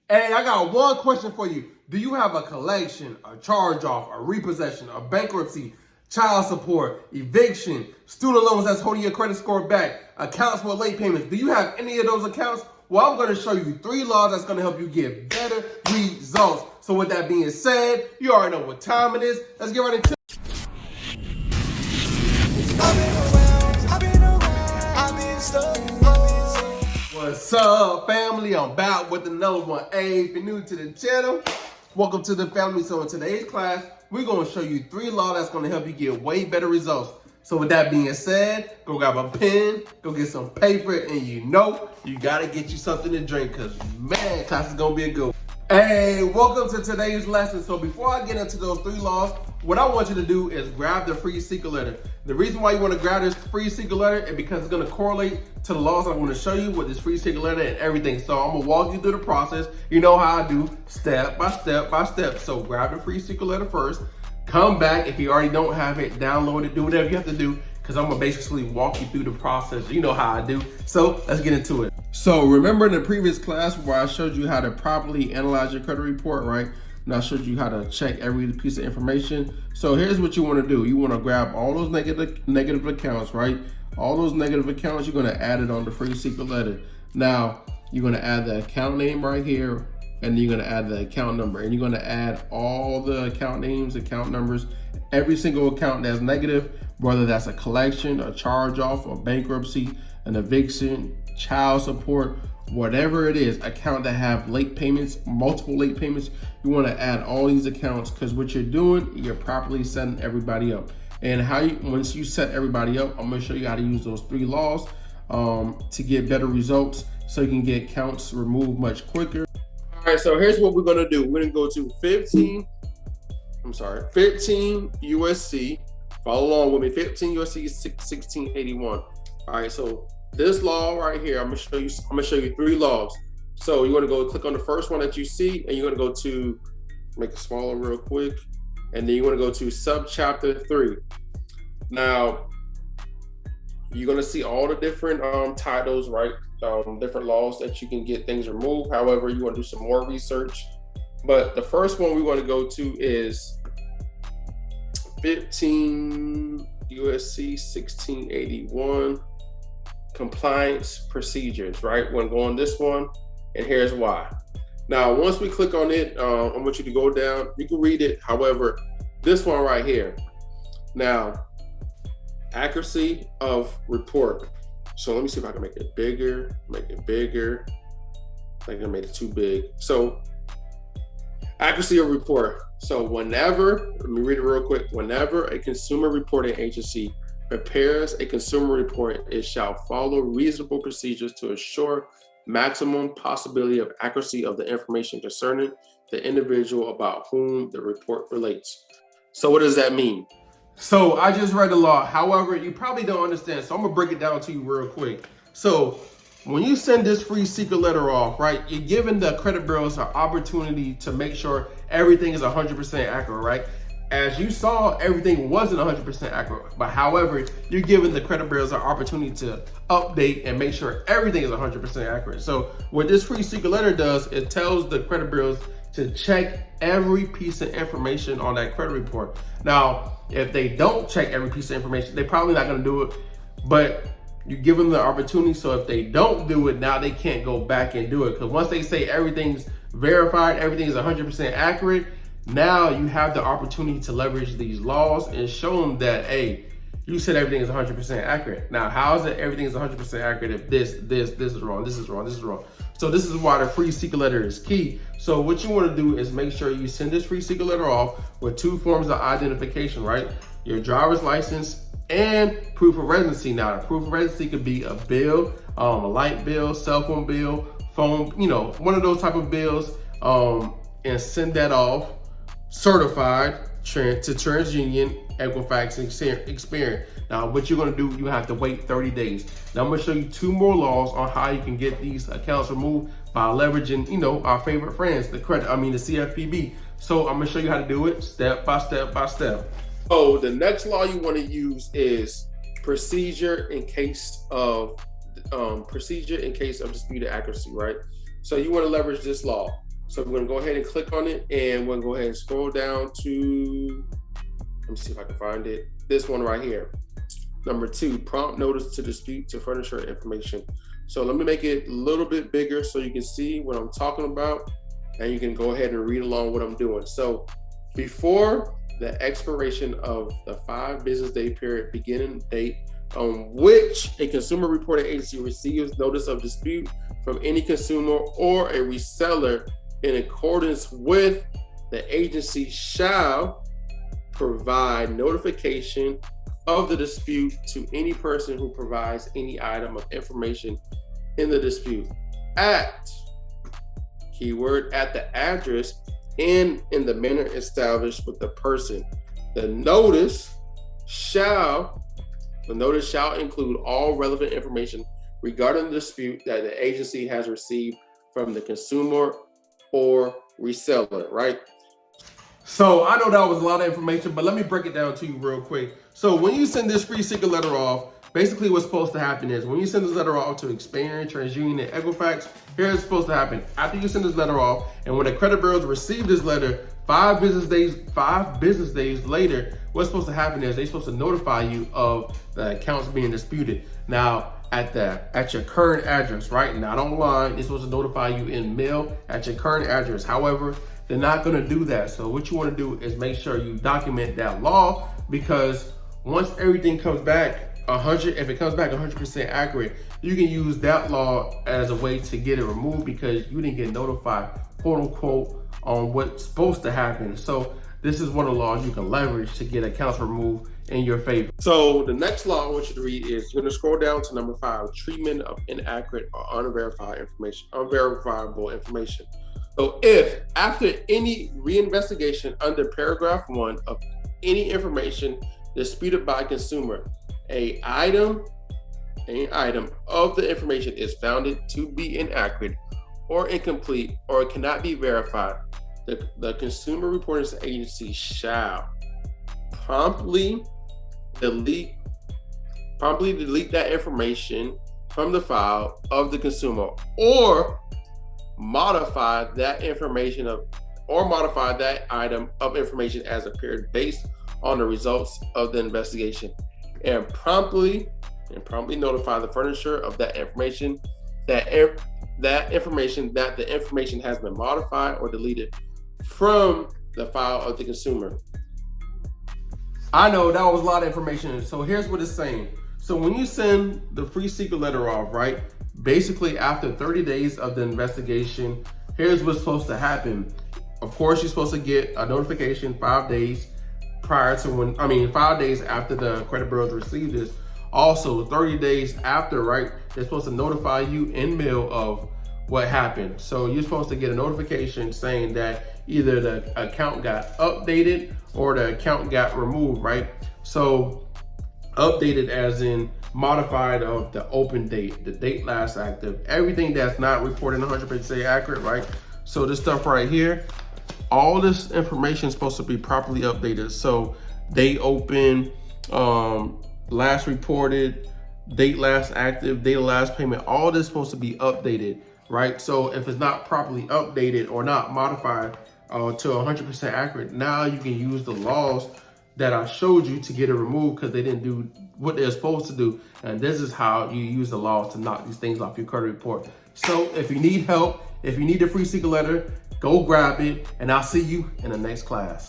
Hey, I got one question for you. Do you have a collection, a charge off, a repossession, a bankruptcy, child support, eviction, student loans that's holding your credit score back, accounts with late payments? Do you have any of those accounts? Well, I'm going to show you 3 laws that's going to help you get better results. So with that being said, you already know what time it is. Let's get right into it. What's up, family? I'm back with another one. Hey, if you're new to the channel, welcome to the family. So in today's class, we're going to show you 3 laws that's going to help you get way better results. So with that being said, go grab a pen, go get some paper, and you got to get you something to drink because, man, class is going to be a good one. Hey, welcome to today's lesson. So before I get into those 3 laws, what I want you to do is grab the free secret letter. The reason why you want to grab this free secret letter is because it's going to correlate to the laws I'm going to show you with this free secret letter and everything. So I'm going to walk you through the process. You know how I do, step by step by step. So grab the free secret letter first. Come back. If you already don't have it, download it, do whatever you have to do, because I'm going to basically walk you through the process. You know how I do. So let's get into it. So remember in the previous class where I showed you how to properly analyze your credit report, right? And I showed you how to check every piece of information. So here's what you want to do. You want to grab all those negative accounts, right? All those negative accounts, you're going to add it on the free secret letter. Now, you're going to add the account name right here, and you're going to add the account number. And you're going to add all the account names, account numbers, every single account that's negative, whether that's a collection, a charge off, a bankruptcy, an eviction, child support, whatever it is, account that have late payments, multiple late payments. You want to add all these accounts, because what you're doing, you're properly setting everybody up. And once you set everybody up, I'm going to show you how to use those 3 laws to get better results, so you can get accounts removed much quicker. All right, so here's what we're going to do. We're going to go to 15 USC. Follow along with me. 15 USC 1681. All right, so this law right here, I'm gonna show you 3 laws. So you're gonna go click on the first one that you see, and you're gonna go to, make it smaller real quick, and then you're gonna go to subchapter 3. Now, you're gonna see all the different titles, right? Different laws that you can get things removed. However, you wanna do some more research. But the first one we wanna go to is 15 USC 1681. Compliance procedures, right? When going this one, and here's why. Now, once we click on it, I want you to go down. You can read it. However, this one right here. Now, accuracy of report. So let me see if I can make it bigger. I think I made it too big. So, accuracy of report. So whenever, let me read it real quick. Whenever a consumer reporting agency prepares a consumer report, it shall follow reasonable procedures to assure maximum possibility of accuracy of the information concerning the individual about whom the report relates. So what does that mean? So I just read the law. However, you probably don't understand. So I'm gonna break it down to you real quick. So when you send this free secret letter off, right, you're giving the credit bureaus an opportunity to make sure everything is 100% accurate, right? As you saw, everything wasn't 100% accurate, but however, you're giving the credit bureaus an opportunity to update and make sure everything is 100% accurate. So what this free secret letter does, it tells the credit bureaus to check every piece of information on that credit report. Now, if they don't check every piece of information, they're probably not gonna do it, but you give them the opportunity. So if they don't do it, now they can't go back and do it. Because once they say everything's verified, everything is 100% accurate, now you have the opportunity to leverage these laws and show them that, hey, you said everything is 100% accurate. Now, how is it everything is 100% accurate if this is wrong, this is wrong, this is wrong? So this is why the free secret letter is key. So what you want to do is make sure you send this free secret letter off with 2 forms of identification, right? Your driver's license and proof of residency. Now, the proof of residency could be a bill, a light bill, cell phone bill, phone, one of those type of bills, and send that off certified to TransUnion, Equifax, and Experian. Now, what you're gonna do, you have to wait 30 days. Now, I'm gonna show you 2 more laws on how you can get these accounts removed by leveraging, our favorite friends, the CFPB. So I'm gonna show you how to do it step by step by step. So the next law you want to use is procedure in case of disputed accuracy, right? So you want to leverage this law. So we're gonna go ahead and click on it, and we're gonna go ahead and scroll down to, let me see if I can find it. This one right here. Number 2, prompt notice to dispute to furniture information. So let me make it a little bit bigger so you can see what I'm talking about, and you can go ahead and read along what I'm doing. So before the expiration of the 5 business day period beginning date on which a consumer reporting agency receives notice of dispute from any consumer or a reseller in accordance with, the agency shall provide notification of the dispute to any person who provides any item of information in the dispute at, keyword, at the address and in the manner established with the person. The notice shall include all relevant information regarding the dispute that the agency has received from the consumer or reseller, right? So I know that was a lot of information, but let me break it down to you real quick. So when you send this free secret letter off, basically what's supposed to happen is when you send this letter off to Experian, TransUnion, and Equifax, here's what's supposed to happen. After you send this letter off, and when the credit bureaus receive this letter, 5 business days later, what's supposed to happen is they're supposed to notify you of the accounts being disputed. Now, at your current address, right? Not online. They're supposed to notify you in mail at your current address. However, they're not going to do that. So what you want to do is make sure you document that law, because once everything comes back if it comes back 100% accurate, you can use that law as a way to get it removed because you didn't get notified, quote unquote, on what's supposed to happen. So this is one of the laws you can leverage to get accounts removed in your favor. So the next law I want you to read is, you're going to scroll down to number 5, treatment of inaccurate or unverifiable information. So if after any reinvestigation under paragraph 1 of any information disputed by a consumer, an item of the information is found to be inaccurate or incomplete or cannot be verified, the consumer reporting agency shall promptly delete that information from the file of the consumer, or modify that item of information as appeared based on the results of the investigation, and promptly notify the furnisher of that information that the information has been modified or deleted from the file of the consumer. I know that was a lot of information. So here's what it's saying. So when you send the free secret letter off, right? Basically after 30 days of the investigation, here's what's supposed to happen. Of course, you're supposed to get a notification 5 days after the credit bureaus receive this. Also 30 days after, right? They're supposed to notify you in mail of what happened. So you're supposed to get a notification saying that either the account got updated or the account got removed, right? So updated as in modified of the open date, the date last active, everything that's not reported 100% accurate, right? So this stuff right here, all this information is supposed to be properly updated. So date open, last reported, date last active, date last payment, all this is supposed to be updated, right? So if it's not properly updated or not modified to 100% accurate, now you can use the laws that I showed you to get it removed because they didn't do what they're supposed to do. And this is how you use the laws to knock these things off your credit report. So if you need help, if you need a free secret letter, go grab it, and I'll see you in the next class.